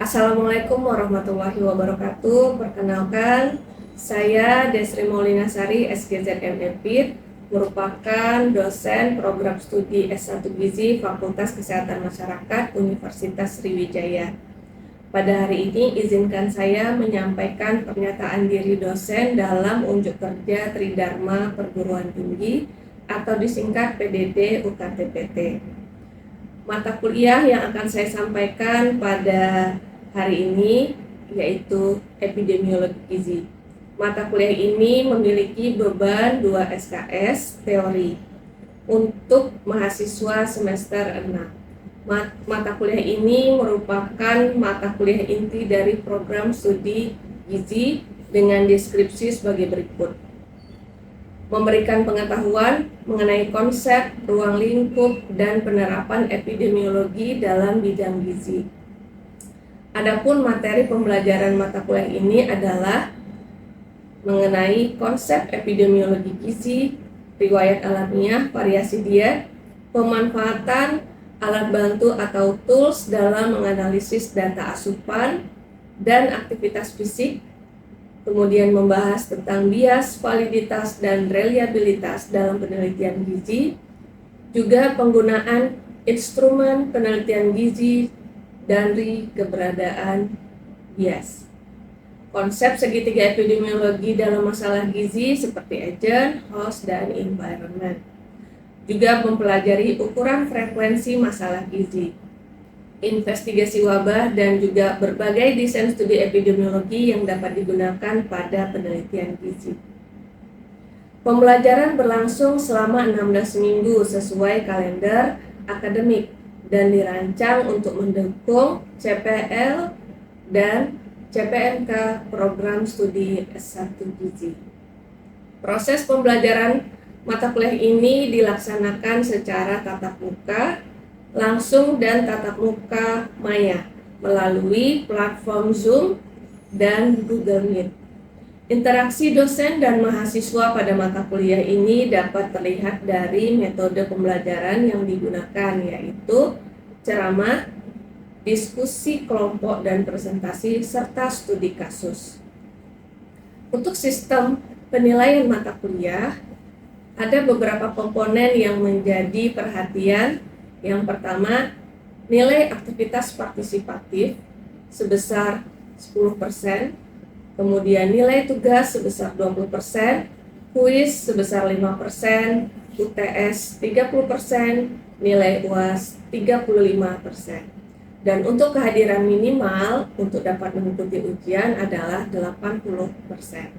Assalamualaikum warahmatullahi wabarakatuh. Perkenalkan, saya Desri Maulina Sari, SGZM EPID, merupakan dosen program studi S1 Gizi Fakultas Kesehatan Masyarakat Universitas Sriwijaya. Pada hari ini, izinkan saya menyampaikan pernyataan diri dosen dalam unjuk kerja Tridharma Perguruan Tinggi atau disingkat PDD UKT-PT. Mata kuliah yang akan saya sampaikan pada hari ini yaitu epidemiologi gizi. Mata kuliah ini memiliki beban 2 SKS teori untuk mahasiswa semester 6. Mata kuliah ini merupakan mata kuliah inti dari program studi gizi dengan deskripsi sebagai berikut. Memberikan pengetahuan mengenai konsep, ruang lingkup, dan penerapan epidemiologi dalam bidang gizi. Adapun materi pembelajaran mata kuliah ini adalah mengenai konsep epidemiologi gizi, riwayat alamiah, variasi diet, pemanfaatan alat bantu atau tools dalam menganalisis data asupan dan aktivitas fisik, kemudian membahas tentang bias, validitas, dan reliabilitas dalam penelitian gizi, juga penggunaan instrumen penelitian gizi dari keberadaan bias. Konsep segitiga epidemiologi dalam masalah gizi seperti agent, host, dan environment. Juga mempelajari ukuran frekuensi masalah gizi, investigasi wabah, dan juga berbagai desain studi epidemiologi yang dapat digunakan pada penelitian gizi. Pembelajaran berlangsung selama 16 minggu sesuai kalender akademik dan dirancang untuk mendukung CPL dan CPNK program studi S1 Gizi. Proses pembelajaran mata kuliah ini dilaksanakan secara tatap muka, langsung dan tatap muka maya melalui platform Zoom dan Google Meet. Interaksi dosen dan mahasiswa pada mata kuliah ini dapat terlihat dari metode pembelajaran yang digunakan, yaitu ceramah, diskusi kelompok dan presentasi, serta studi kasus. Untuk sistem penilaian mata kuliah, ada beberapa komponen yang menjadi perhatian. Yang pertama, nilai aktivitas partisipatif sebesar 10%, kemudian nilai tugas sebesar 20%, kuis sebesar 5%, UTS 30%, nilai UAS 35%. Dan untuk kehadiran minimal untuk dapat mengikuti ujian adalah 80%.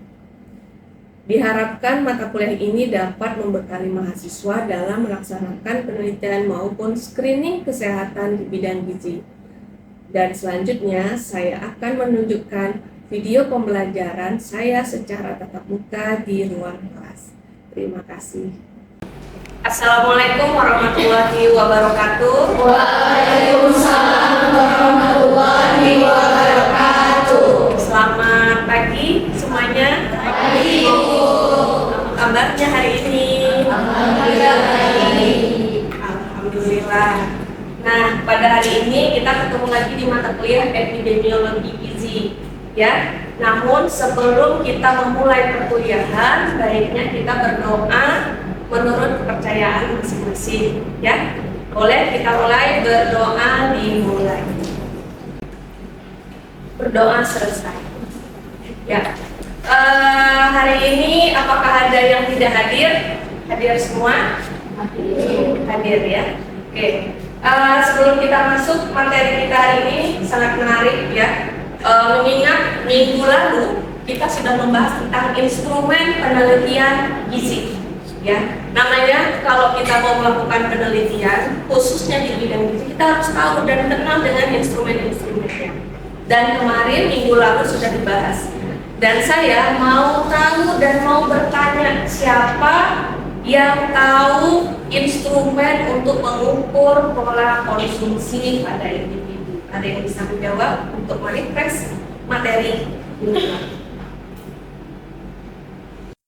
Diharapkan mata kuliah ini dapat membekali mahasiswa dalam melaksanakan penelitian maupun screening kesehatan di bidang gizi. Dan selanjutnya saya akan menunjukkan video pembelajaran saya secara tatap muka di ruang kelas. Terima kasih. Assalamualaikum warahmatullahi wabarakatuh. Waalaikumsalam warahmatullahi wabarakatuh. Selamat pagi semuanya. Pagi, Ibu. Apa kabarnya hari ini? Alhamdulillah baik. Alhamdulillah. Nah, pada hari ini kita ketemu lagi di mata kuliah epidemiologi gizi, ya. Namun sebelum kita memulai perkuliahan, baiknya kita berdoa menurut kepercayaan masing-masing, ya. Boleh kita mulai berdoa dimulai. Berdoa selesai. Ya. Hari ini apakah ada yang tidak hadir? Hadir semua? Hadir ya. Oke. Sebelum kita masuk materi kita hari ini sangat menarik ya. Mengingat minggu lalu kita sudah membahas tentang instrumen penelitian gizi. Ya, namanya kalau kita mau melakukan penelitian khususnya di bidang gizi, kita harus tahu dan kenal dengan instrumen-instrumennya. Dan kemarin minggu lalu sudah dibahas. Dan saya mau tahu dan mau bertanya siapa yang tahu instrumen untuk mengukur pola konsumsi pada individu. Ada yang bisa menjawab untuk merefresh materi ini?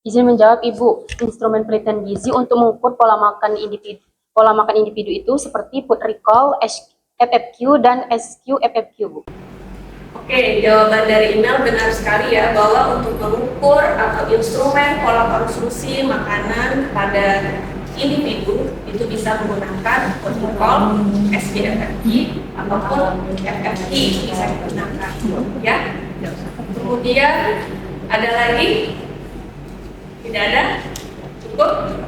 Izin menjawab, Ibu. Instrumen penelitian gizi untuk mengukur pola makan individu itu seperti food recall, FFQ, dan SQ FFQ, Bu. Oke, jawaban dari email benar sekali ya, bahwa untuk mengukur atau instrumen pola konsumsi makanan pada individu itu bisa menggunakan protokol SGFFI ataupun FFI bisa digunakan ya. Kemudian ada lagi? Tidak ada? Cukup?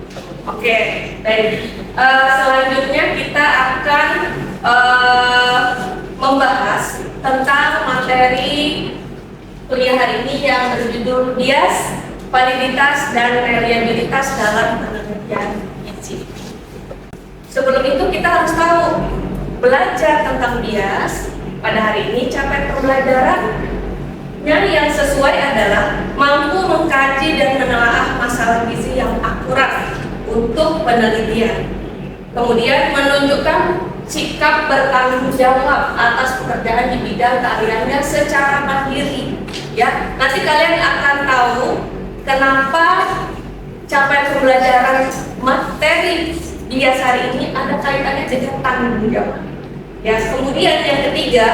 Oke, baik. Selanjutnya kita akan membahas tentang materi kuliah hari ini yang berjudul bias, validitas, dan reliabilitas dalam penelitian gizi. Sebelum itu kita harus tahu belajar tentang bias. Pada hari ini capaian pembelajarannya yang sesuai adalah mampu mengkaji dan menelaah masalah gizi yang akurat untuk penelitian. Kemudian menunjukkan sikap bertanggung jawab atas pekerjaan di bidang keahliannya secara mandiri. Ya, nanti kalian akan tahu kenapa capaian pembelajaran materi bias hari ini ada kaitannya dengan tanggung jawab. Ya, kemudian yang ketiga,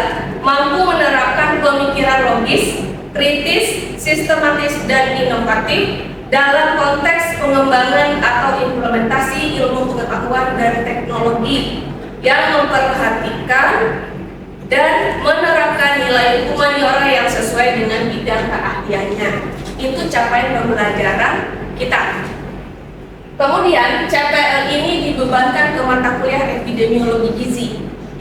mampu menerapkan pemikiran logis, kritis, sistematis, dan inovatif dalam konteks pengembangan atau implementasi ilmu pengetahuan dan teknologi yang memperhatikan dan menerapkan nilai humaniora yang sesuai dengan bidang keahliannya. Itu capaian pembelajaran kita. Kemudian CPL ini dibebankan ke mata kuliah epidemiologi gizi,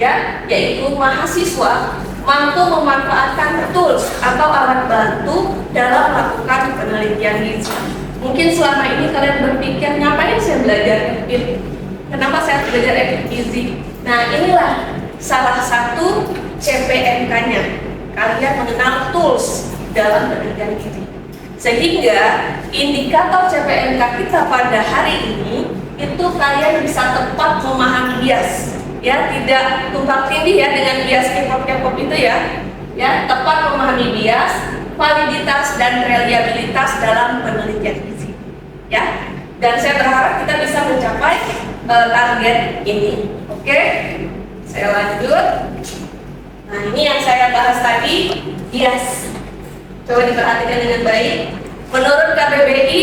ya, yaitu mahasiswa mampu memanfaatkan tools atau alat bantu dalam melakukan penelitian gizi. Mungkin selama ini kalian berpikir, ngapain saya belajar epid? Kenapa saya belajar epid gizi? Nah, inilah salah satu CPNK-nya. Kalian mengenal tools dalam penelitian gizi. Sehingga indikator CPNK kita pada hari ini itu kalian bisa tepat memahami bias. Ya, tidak tumpang tindih ya dengan bias K-pop itu ya. Ya, tepat memahami bias, validitas, dan reliabilitas dalam penelitian gizi. Ya, dan saya berharap kita bisa mencapai target ini. Oke, saya lanjut. Nah, ini yang saya bahas tadi, bias. Coba diperhatikan dengan baik. Menurut KBBI,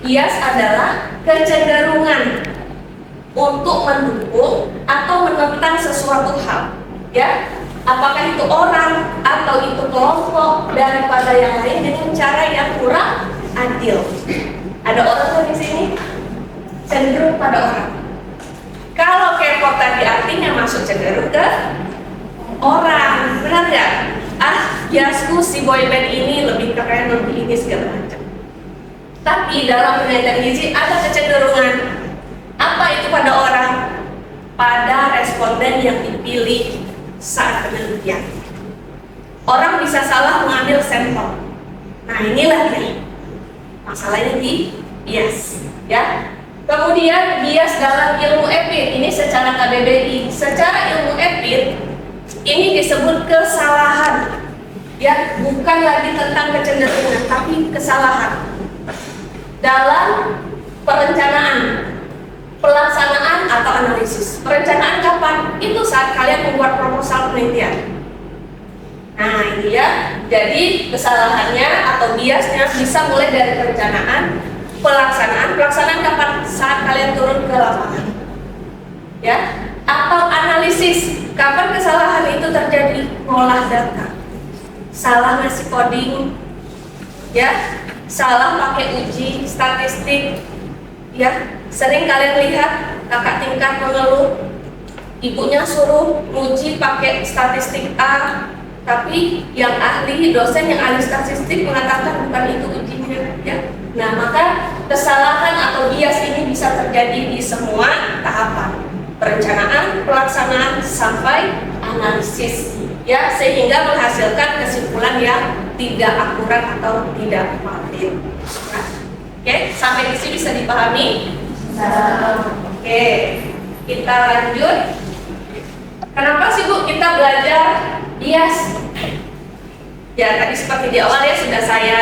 bias adalah kecenderungan untuk mendukung atau menentang sesuatu hal. Ya, apakah itu orang atau itu kelompok daripada yang lain dengan cara yang kurang adil. Ada orang di sini cenderung pada orang. Kalau K-pop tadi artinya masuk cenderung ke orang, benar nggak? Biasku si boyband ini lebih keren, lebih ini segala macam. Tapi dalam penelitian gizi ada kecenderungan. Apa itu pada orang? Pada responden yang dipilih saat penelitian. Orang bisa salah mengambil sampel. Nah, inilah nih masalahnya di bias, ya. Kemudian bias dalam ilmu epid ini secara KBBI, secara ilmu epid ini disebut kesalahan, ya, bukan lagi tentang kecenderungan, tapi kesalahan dalam perencanaan, pelaksanaan atau analisis. Perencanaan kapan? Itu saat kalian membuat proposal penelitian. Nah, ini ya. Jadi kesalahannya atau biasnya bisa mulai dari perencanaan, pelaksanaan. Pelaksanaan kapan? Saat kalian turun ke lapangan. Ya. Atau analisis. Kapan kesalahan itu terjadi? Ngolah data. Salah ngasih coding. Ya. Salah pakai uji statistik. Ya. Sering kalian lihat kakak tingkat mengeluh, ibunya suruh uji pakai statistik A, tapi yang ahli, dosen yang ahli statistik mengatakan bukan itu ujinya, ya. Nah, maka kesalahan atau bias ini bisa terjadi di semua tahapan, perencanaan, pelaksanaan, sampai analisis, ya, sehingga menghasilkan kesimpulan yang tidak akurat atau tidak valid. Nah, oke, sampai di sini bisa dipahami? Oke, kita lanjut. Kenapa sih Bu kita belajar bias? Ya, tadi seperti di awal ya sudah saya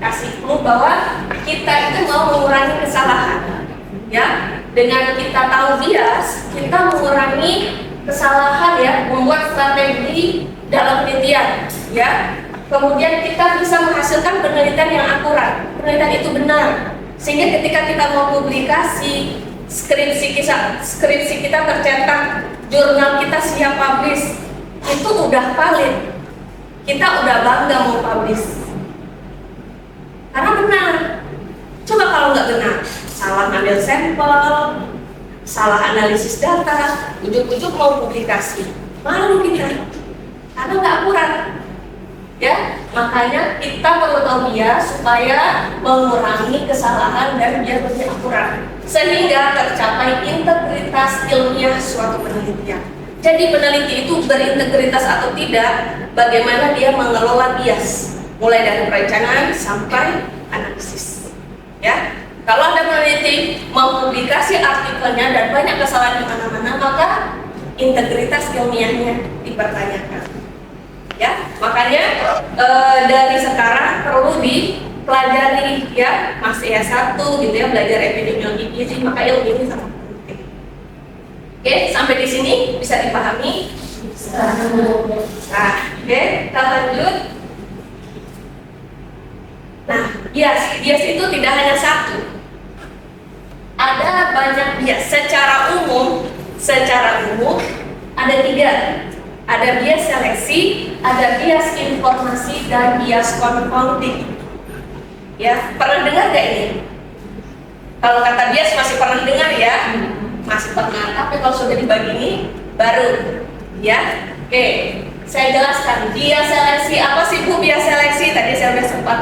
kasih clue bahwa kita itu mau mengurangi kesalahan. Ya, dengan kita tahu bias, kita mengurangi kesalahan ya, membuat strategi dalam penelitian ya. Kemudian kita bisa menghasilkan penelitian yang akurat, penelitian itu benar, sehingga ketika kita mau publikasi, skripsi kita tercetak, jurnal kita siap publish, itu udah valid, kita udah bangga mau publish, karena benar. Coba kalau nggak benar, salah ngambil sampel, salah analisis data, ujuk-ujuk mau publikasi, malu kita, karena nggak akurat. Ya, makanya kita perlu tahu bias supaya mengurangi kesalahan dan biar lebih akurat, sehingga tercapai integritas ilmiah suatu penelitian. Jadi peneliti itu berintegritas atau tidak, bagaimana dia mengelola bias, mulai dari perencanaan sampai analisis. Ya, kalau Anda meneliti, mempublikasi artikelnya dan banyak kesalahan di mana-mana, maka integritas ilmiahnya dipertanyakan. Ya, makanya dari sekarang perlu dipelajari, ya, masih S1 gitu ya, belajar epidemiologi gizi, maka ilmu ini sangat penting. Oke, sampai di sini bisa dipahami? Nah, oke, kita lanjut. Nah, bias itu tidak hanya satu, ada banyak bias. Secara umum ada 3. Ada bias seleksi, ada bias informasi, dan bias confounding. Ya, pernah dengar gak ini? Kalau kata bias masih pernah dengar ya? Masih pernah, tapi kalau sudah dibagi ini baru. Ya, oke. Saya jelaskan bias seleksi. Apa sih Bu bias seleksi? Tadi saya sudah sempat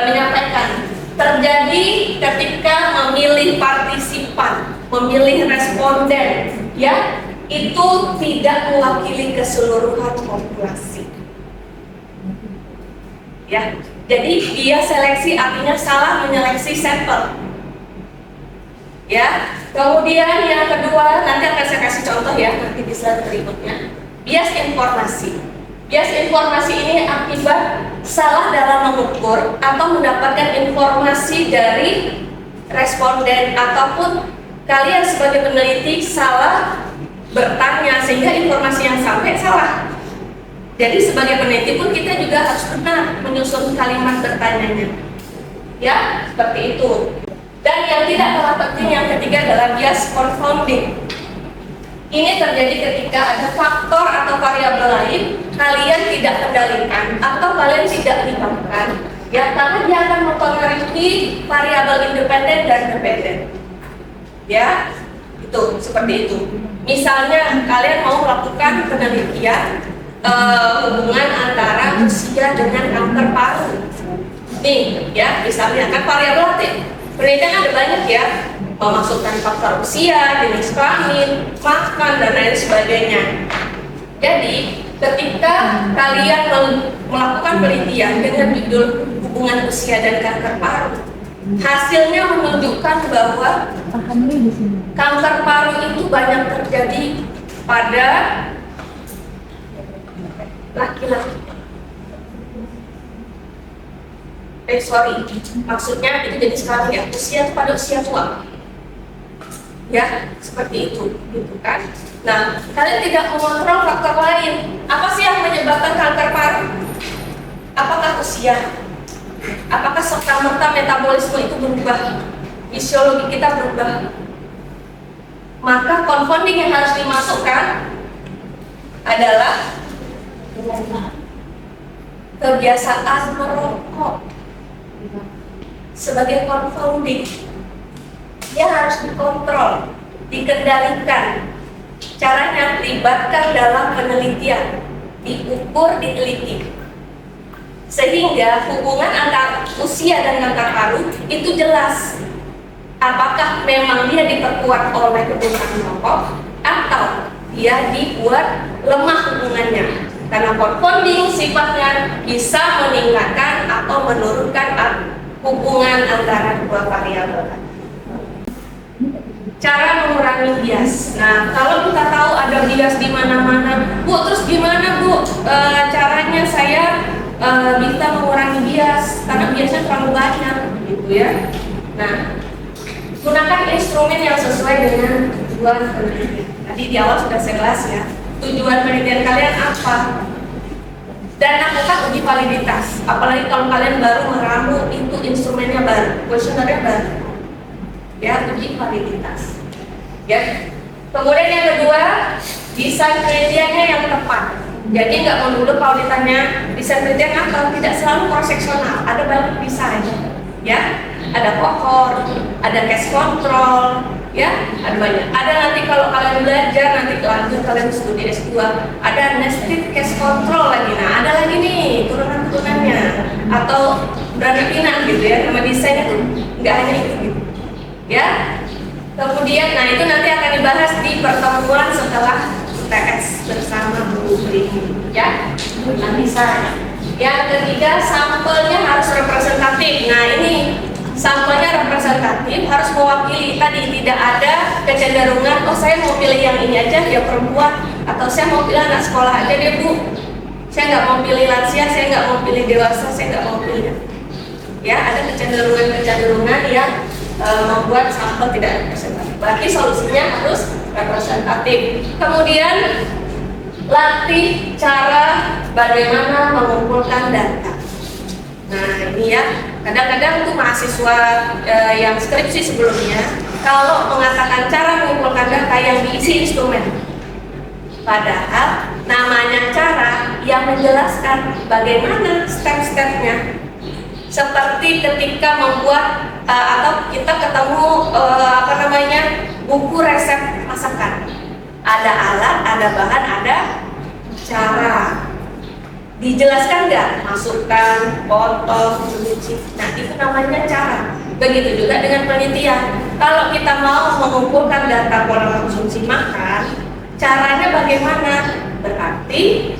menyampaikan. Terjadi ketika memilih partisipan, memilih responden, ya, itu tidak mewakili keseluruhan populasi. Ya, jadi bias seleksi artinya salah menyeleksi sampel. Ya, kemudian yang kedua nanti akan saya kasih contoh ya nanti di slide berikutnya. Bias informasi. Bias informasi ini akibat salah dalam mengukur atau mendapatkan informasi dari responden ataupun kalian sebagai peneliti salah bertanya sehingga informasi yang sampai salah. Jadi sebagai peneliti pun kita juga harus benar menyusun kalimat bertanyanya. Ya, seperti itu. Dan yang tidak kalah penting yang ketiga adalah bias confounding. Ini terjadi ketika ada faktor atau variabel lain kalian tidak kendalikan atau kalian tidak libatkan, ya, karena dia akan mempengaruhi variabel independen dan dependen. Ya, itu seperti itu. Misalnya kalian mau melakukan penelitian hubungan antara usia dengan kanker paru. Nih, ya, misalnya kan variabel penelitian ada banyak ya, memasukkan faktor usia, jenis kelamin, makan dan lain sebagainya. Jadi ketika kalian melakukan penelitian dengan judul hubungan usia dan kanker paru, hasilnya menunjukkan bahwa kanker paru itu banyak terjadi pada laki-laki. Maksudnya itu jenis kelamin ya, usia pada usia tua. Ya, seperti itu, gitu kan? Nah, kalian tidak mengontrol faktor lain. Apa sih yang menyebabkan kanker paru? Apakah usia? Apakah serta-merta metabolisme itu berubah? Fisiologi kita berubah? Maka confounding yang harus dimasukkan adalah kebiasaan merokok sebagai confounding. Dia harus dikontrol, dikendalikan. Caranya libatkan dalam penelitian, diukur, diteliti, sehingga hubungan antara usia dan kanker paru itu jelas. Apakah memang dia diperkuat oleh kebiasaan merokok atau dia dibuat lemah hubungannya? Karena confounding sifatnya bisa meningkatkan atau menurunkan hubungan antara dua variabel. Cara mengurangi bias. Nah, kalau kita tahu ada bias di mana-mana, Bu, terus gimana Bu caranya saya bisa mengurangi bias? Karena biasnya terlalu banyak, gitu ya. Nah, gunakan instrumen yang sesuai dengan tujuan penelitian. Tadi di awal sudah saya bahas ya. Tujuan penelitian kalian apa? dan lakukan uji validitas. Apalagi kalau kalian baru meramu, itu instrumennya baru, kuesionernya baru. Ya, uji validitas. Ya. Kemudian yang kedua, desain kriterianya yang tepat. Jadi nggak melulu kalau ditanya desain kriteria apa, tidak selalu cross-seksional, ada banyak desain. Ya, ada kohort, ada case control, ya, ada banyak. Ada nanti kalau kalian belajar, nanti lanjut kalian studi S2, ada nested case control lagi. Nah, ada lagi nih turunan-turunannya atau beranak-pinak gitu ya, nama desainnya tuh nggak hanya itu gitu. Ya. Kemudian, nah itu nanti akan dibahas di pertemuan setelah UTS bersama Bu Bri, ya. Nanti saya. Yang ketiga, sampelnya harus representatif. Nah ini sampelnya representatif, harus mewakili tadi, tidak ada kecenderungan, oh saya mau pilih yang ini aja, dia perempuan, atau saya mau pilih anak sekolah aja deh Bu, saya nggak mau pilih lansia, saya nggak mau pilih dewasa, saya nggak mau pilih. Ya, ada kecenderungan yang membuat sampel tidak representatif. Berarti solusinya harus representatif. Kemudian latih cara bagaimana mengumpulkan data. Nah ini ya, kadang-kadang tuh mahasiswa yang skripsi sebelumnya kalau mengatakan cara mengumpulkan data yang diisi instrumen, padahal namanya cara yang menjelaskan bagaimana step-stepnya. Seperti ketika membuat atau kita ketemu buku resep masakan, ada alat, ada bahan, ada cara. Dijelaskan nggak? Masukkan, potong, cuci. Nah itu namanya cara. Begitu juga dengan penelitian. Kalau kita mau mengumpulkan data pola konsumsi makan, caranya bagaimana? Berarti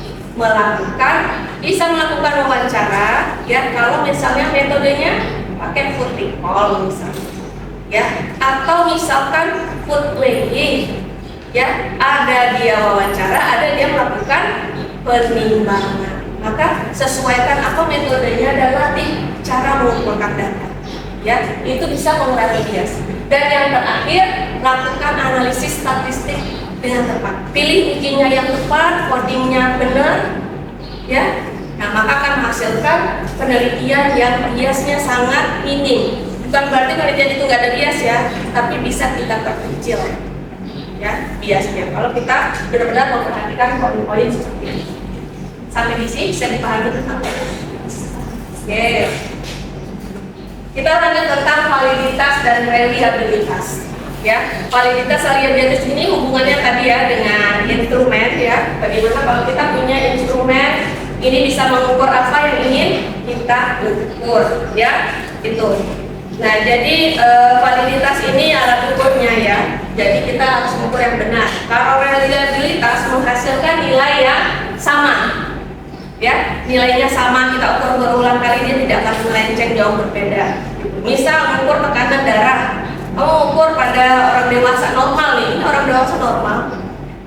bisa melakukan wawancara. Ya, kalau misalnya metodenya pakai food recall misalnya, ya, atau misalkan food weighing, ya, ada dia wawancara, ada dia melakukan penimbangan. Maka sesuaikan apa metodenya dan latih cara mengumpulkan data. Ya, itu bisa mengurangi bias. Dan yang terakhir, lakukan analisis statistik dengan tepat. Pilih ujinya yang tepat, codingnya benar, ya. Nah, maka akan menghasilkan penelitian yang biasnya sangat minim. Bukan berarti penelitian itu nggak ada bias ya, tapi bisa kita perkecil, ya, biasnya. Kalau kita benar-benar memperhatikan poin-poin seperti ini. Sampai di sini bisa dipahami tentang Oke. Kita lanjut tentang validitas dan reliabilitas. Ya, validitas reliabilitas ini hubungannya tadi ya dengan instrumen ya. Bagaimana kalau kita punya instrumen ini bisa mengukur apa yang ingin kita ukur ya, itu. Nah, jadi validitas ini alat ukurnya ya. Jadi kita harus mengukur yang benar. Kalau reliabilitas menghasilkan nilai yang sama. Ya, nilainya sama, kita ukur berulang kali dia tidak akan melenceng jauh berbeda. Misal mengukur tekanan darah, mengukur pada orang dewasa normal nih, ini orang dewasa normal,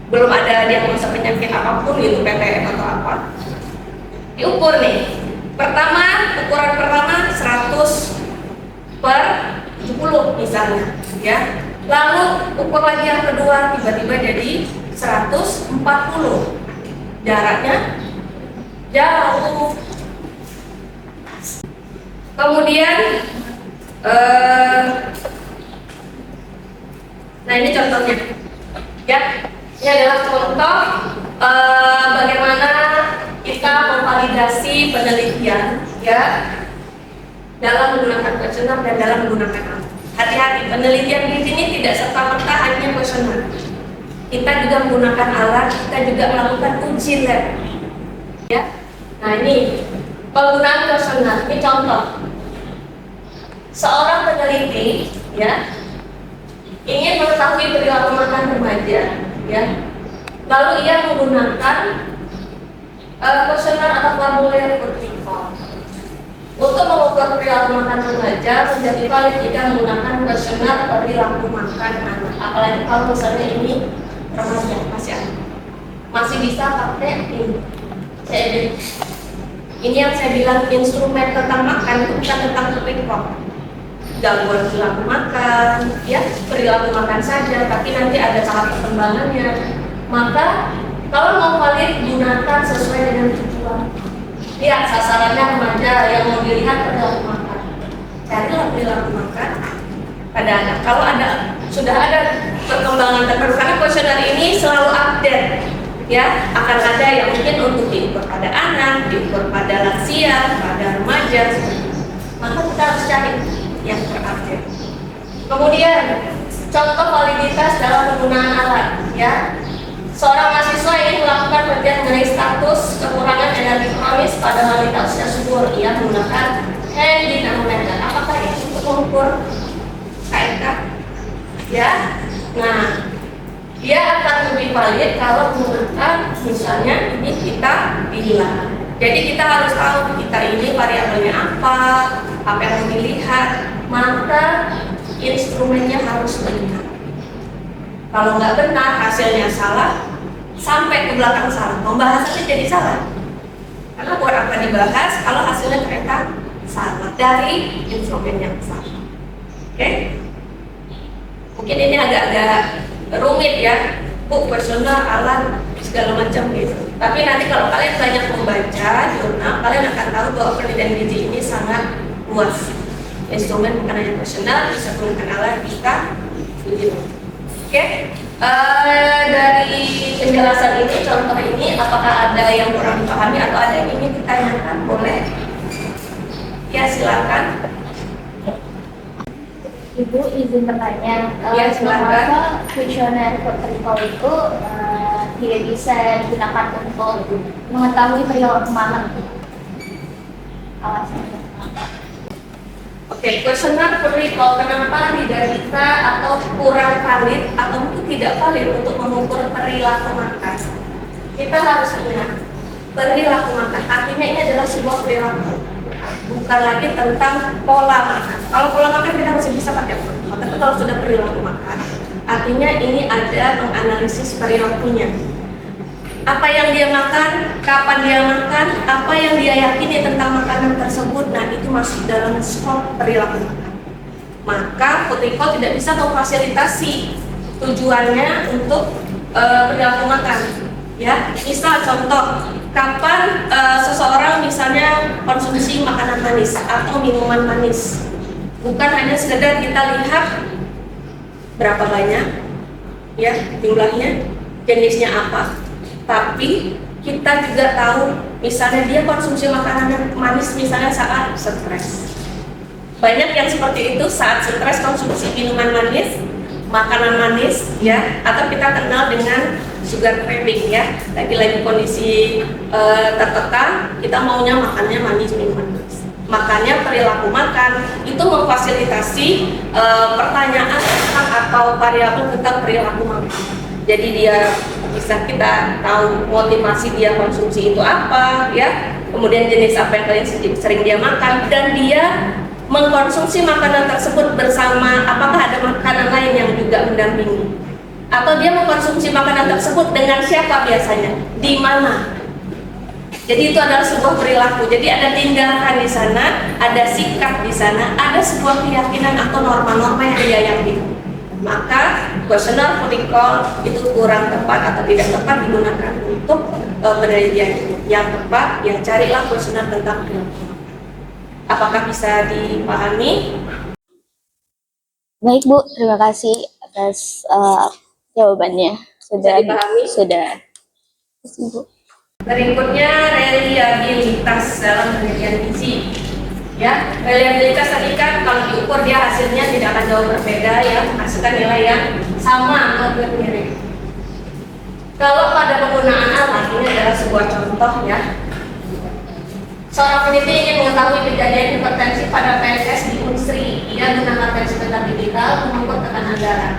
belum ada diagnosa penyakit apapun gitu, PTM atau apa. Diukur nih, ukuran pertama 100 per 70 misalnya, ya. Lalu ukur lagi yang kedua tiba-tiba jadi 140, jaraknya jauh. Kemudian nah ini contohnya ya, ini adalah contoh bagaimana kita memvalidasi penelitian ya dalam menggunakan kuesioner dan dalam menggunakan alat. Hati-hati, penelitian di sini tidak serta-merta hanya kuesioner. Kita juga menggunakan alat, kita juga melakukan uji lab. Ya, nah ini penggunaan kuesioner. Ini contoh. Seorang peneliti, ya, ingin mengetahui perilaku makan remaja, ya. Lalu ia menggunakan kuesioner atau formulir vertikal. Untuk mengukur perilaku makan remaja menjadi valid jika menggunakan kuesioner perilaku makan anak. Apalagi kalau misalnya ini remaja masih bisa pakai ini. Ini yang saya bilang instrumen tentang makan itu bukan tentang vertikal. Gangguan perilaku makan, ya, perilaku makan saja, tapi nanti ada tahap perkembangannya. Maka kalau mau valid gunakan sesuai dengan tujuan. Lihat sasarannya remaja yang mau dilihat perilaku makan. Carilah perilaku makan pada anak. Kalau sudah ada perkembangan terbaru, karena kuesioner ini selalu update, ya, akan ada yang mungkin untuk diukur pada anak, diukur pada lansia, pada remaja, maka kita harus cari yang terupdate. Kemudian contoh validitas dalam penggunaan alat, ya. Seorang mahasiswa ingin melakukan penelitian mengenai status kekurangan energi kronis pada wanita usia subur. Ia menggunakan hand dynamometer. Apakah itu untuk mengukur KNK? Ya. Nah, dia akan lebih valid kalau menggunakan misalnya ini kita bilang. Jadi kita harus tahu kita ini variabelnya apa yang mau dilihat, maka instrumennya harus benar. Kalau nggak benar, hasilnya salah, sampai ke belakang salah, pembahasannya jadi salah. Karena buat apa dibahas kalau hasilnya ternyata salah dari instrumen yang salah. Oke? Mungkin ini agak-agak rumit ya, kuesioner, alat, segala macam gitu. Tapi nanti kalau kalian banyak membaca jurnal, kalian akan tahu bahwa penelitian gizi ini sangat luas. Instrumen bukan hanya kuesioner, bisa menggunakan alat, bisa video. Oke, dari penjelasan ini, contoh ini, apakah ada yang kurang dipahami atau ada yang ingin ditanyakan? Boleh? Ya, silakan. Ibu izin bertanya, Ya, silakan. mengapa kuesioner recall itu tidak bisa digunakan untuk mengetahui perilaku makan? Alasannya kenapa? Oke, kuesioner recall kenapa tidak bisa atau kurang valid atau mungkin tidak valid untuk mengukur perilaku makan? Kita harus ingat, perilaku makan artinya ini adalah sebuah perilaku, bukan lagi tentang pola makan. Kalau pola makan kita masih bisa pakai pola, tapi kalau sudah perilaku makan, artinya ini ada menganalisis perilakunya. Apa yang dia makan, kapan dia makan, apa yang dia yakini tentang makanan tersebut, nah itu masuk dalam skop perilaku makan. Maka food recall tidak bisa memfasilitasi tujuannya untuk perilaku makan. Ya, misal contoh, kapan seseorang misalnya konsumsi makanan manis atau minuman manis, bukan hanya sekedar kita lihat berapa banyak, ya jumlahnya, jenisnya apa. Tapi kita juga tahu misalnya dia konsumsi makanan manis misalnya saat stres. Banyak yang seperti itu saat stres konsumsi minuman manis, makanan manis, ya, atau kita kenal dengan sugar craving, ya. Lagi-lagi kondisi tertekan, kita maunya makannya manis, minuman manis. Makanya perilaku makan itu memfasilitasi pertanyaan tentang atau variabel tentang perilaku makan. Jadi dia bisa kita tahu motivasi dia konsumsi itu apa, ya, kemudian jenis apa yang kalian sering dia makan, dan dia mengkonsumsi makanan tersebut bersama apakah ada makanan lain yang juga mendampingi, atau dia mengkonsumsi makanan tersebut dengan siapa biasanya, di mana. Jadi itu adalah sebuah perilaku. Jadi ada tindakan di sana, ada sikap di sana, ada sebuah keyakinan atau norma-norma yang dia yakini. Maka kuesioner recall itu kurang tepat atau tidak tepat digunakan untuk penelitian yang tepat. Ya, carilah kuesioner tentang perilaku. Apakah bisa dipahami? Baik Bu, terima kasih atas jawabannya. Bisa dipahami? Sudah. Bu. Berikutnya reliabilitas dalam penelitian gizi. Ya, reliabilitas tadi kan kalau diukur dia hasilnya tidak akan jauh berbeda, ya, menghasilkan nilai yang sama atau mirip. Kalau pada penggunaan alat, ini adalah sebuah contoh, ya. Seorang peneliti ingin mengetahui kejadian hipertensi pada PNS di Unsri. Ia menggunakan tensiometer digital mengukur tekanan darah.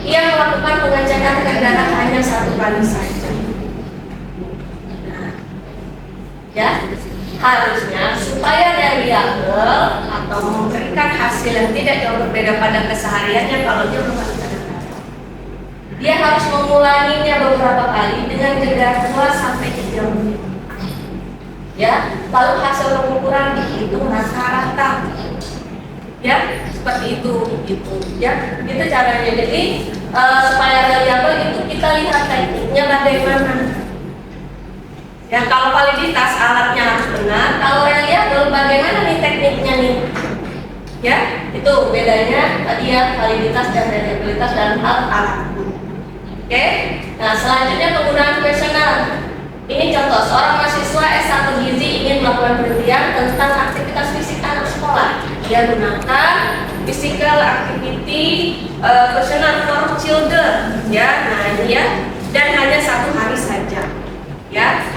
Ia melakukan pengecekan tekanan darah hanya 1 kali saja. Nah, ya, harusnya supaya reliable atau memberikan hasil yang tidak jauh berbeda pada kesehariannya kalau dia melakukan tekanan darah, dia harus mengulanginya beberapa kali dengan jeda 2 sampai 3 menit. Ya, lalu hasil pengukuran dihitung rata-rata. Ya, seperti itu, gitu. Ya, itu caranya. Jadi supaya reliable itu kita lihat tekniknya bagaimana. Ya, kalau validitas alatnya harus benar, kalau reliable bagaimana nih tekniknya nih? Ya, itu bedanya tadi ya, validitas dan reliabilitas dalam hal alat. Oke, nah selanjutnya penggunaan kuesioner. Ini contoh, seorang mahasiswa S1 Gizi ingin melakukan penelitian tentang aktivitas fisik anak sekolah. Dia gunakan physical activity questionnaire for children. Ya, nah ini ya, dan hanya 1 hari saja. Ya,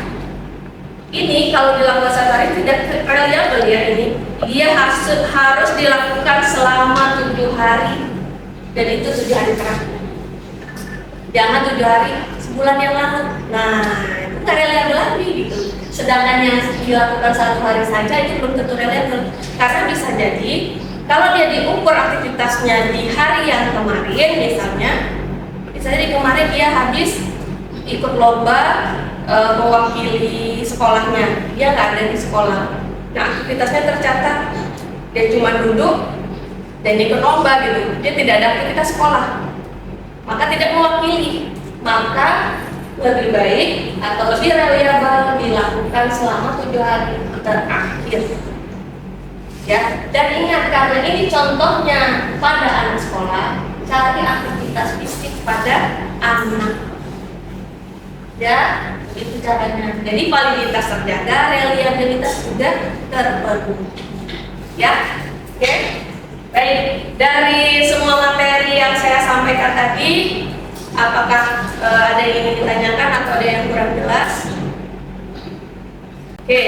ini kalau dilakukan 1 hari tidak reliable ya ini. Dia harus dilakukan selama 7 hari, dan itu 7 hari terakhir. Jangan 7 hari sebulan yang lalu. Nah, itu nggak reliable lagi gitu. Sedangkan yang dilakukan 1 hari saja itu belum tentu reliable, karena bisa jadi kalau dia diukur aktivitasnya di hari yang kemarin, misalnya di kemarin dia habis ikut lomba mewakili sekolahnya, dia nggak ada di sekolah. Nah, aktivitasnya tercatat dia cuma duduk dan ikut lomba gitu, dia tidak ada aktivitas sekolah, maka tidak mewakili. Maka lebih baik atau lebih reliable dilakukan selama 7 hari terakhir. Ya, dan ingat, karena ini contohnya pada anak sekolah, cari aktivitas fisik pada anak. Ya, itu caranya. Jadi validitas terjaga, reliabilitas juga terpenuhi. Ya, oke. Baik, dari semua materi yang saya sampaikan tadi, apakah ada yang ingin ditanyakan atau ada yang kurang jelas? Oke,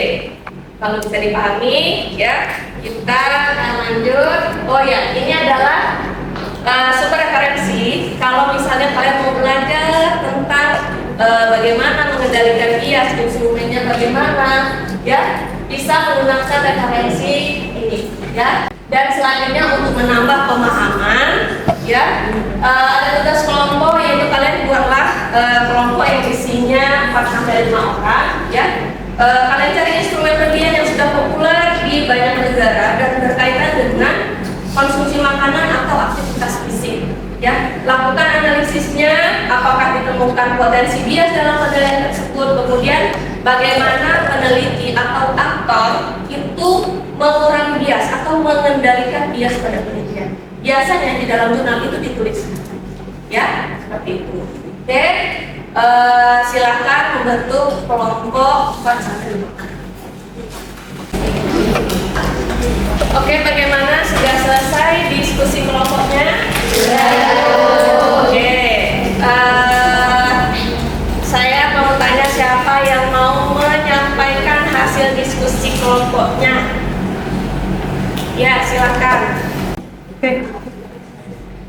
kalau bisa dipahami, ya kita akan lanjut. Oh ya, ini adalah sumber referensi. Kalau misalnya kalian mau belajar tentang bagaimana mengendalikan bias, instrumennya bagaimana, ya bisa menggunakan referensi ini, ya. Dan selanjutnya untuk menambah pemahaman, ya ada tugas kelompok, yaitu kalian buatlah kelompok yang isinya 4-5 orang, ya. Kalian cari instrumen penelitian yang sudah populer di banyak negara dan berkaitan dengan konsumsi makanan atau aktivitas fisik. Ya, lakukan analisisnya, apakah ditemukan potensi bias dalam penelitian tersebut, kemudian bagaimana peneliti atau aktor itu mengurangi bias atau mengendalikan bias pada penelitian. Biasanya di dalam jurnal itu ditulis, ya seperti itu. Oke, silakan membentuk kelompok 4-5. Oke, bagaimana? Sudah selesai diskusi kelompoknya? Oke, saya mau tanya siapa yang mau menyampaikan hasil diskusi kelompoknya. Ya, silakan. Oke,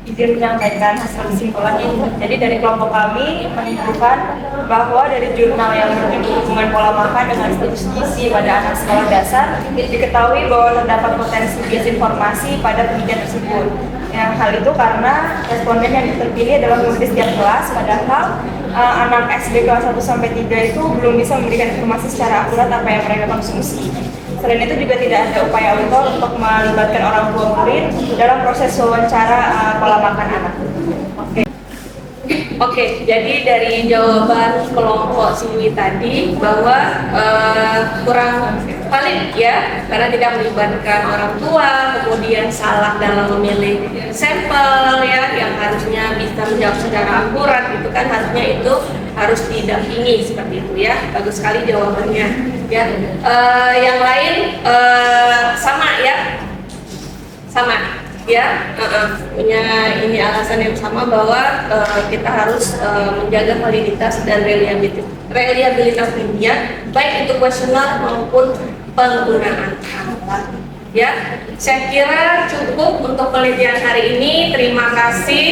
izin menyampaikan hasil kesimpulan ini. Jadi dari kelompok kami menunjukkan bahwa dari jurnal yang berjudul hubungan pola makan dengan status gizi pada anak sekolah dasar diketahui bahwa terdapat potensi bias informasi pada penelitian tersebut. Yang hal itu karena responden yang terpilih adalah murid setiap kelas, padahal anak SD kelas 1-3 itu belum bisa memberikan informasi secara akurat apa yang mereka konsumsi. Selain itu juga tidak ada upaya autor untuk melibatkan orang tua murid dalam proses wawancara pola makan anak. Oke, jadi dari jawaban kelompok sini tadi bahwa kurang valid ya, karena tidak melibatkan orang tua, kemudian salah dalam memilih sampel ya, yang harusnya bisa menjawab secara akurat itu kan harusnya itu harus didampingi seperti itu ya. Bagus sekali jawabannya ya. Yang lain sama ya, sama. Ya, punya ini alasan yang sama bahwa kita harus menjaga validitas dan reliabilitas penelitian, baik itu kuesioner maupun penggunaan alat. Ya, saya kira cukup untuk penelitian hari ini. Terima kasih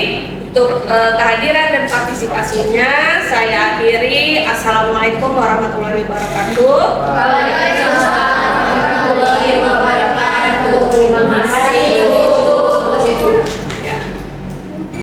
untuk kehadiran dan partisipasinya. Saya akhiri. Assalamualaikum warahmatullahi wabarakatuh. Waalaikumsalam.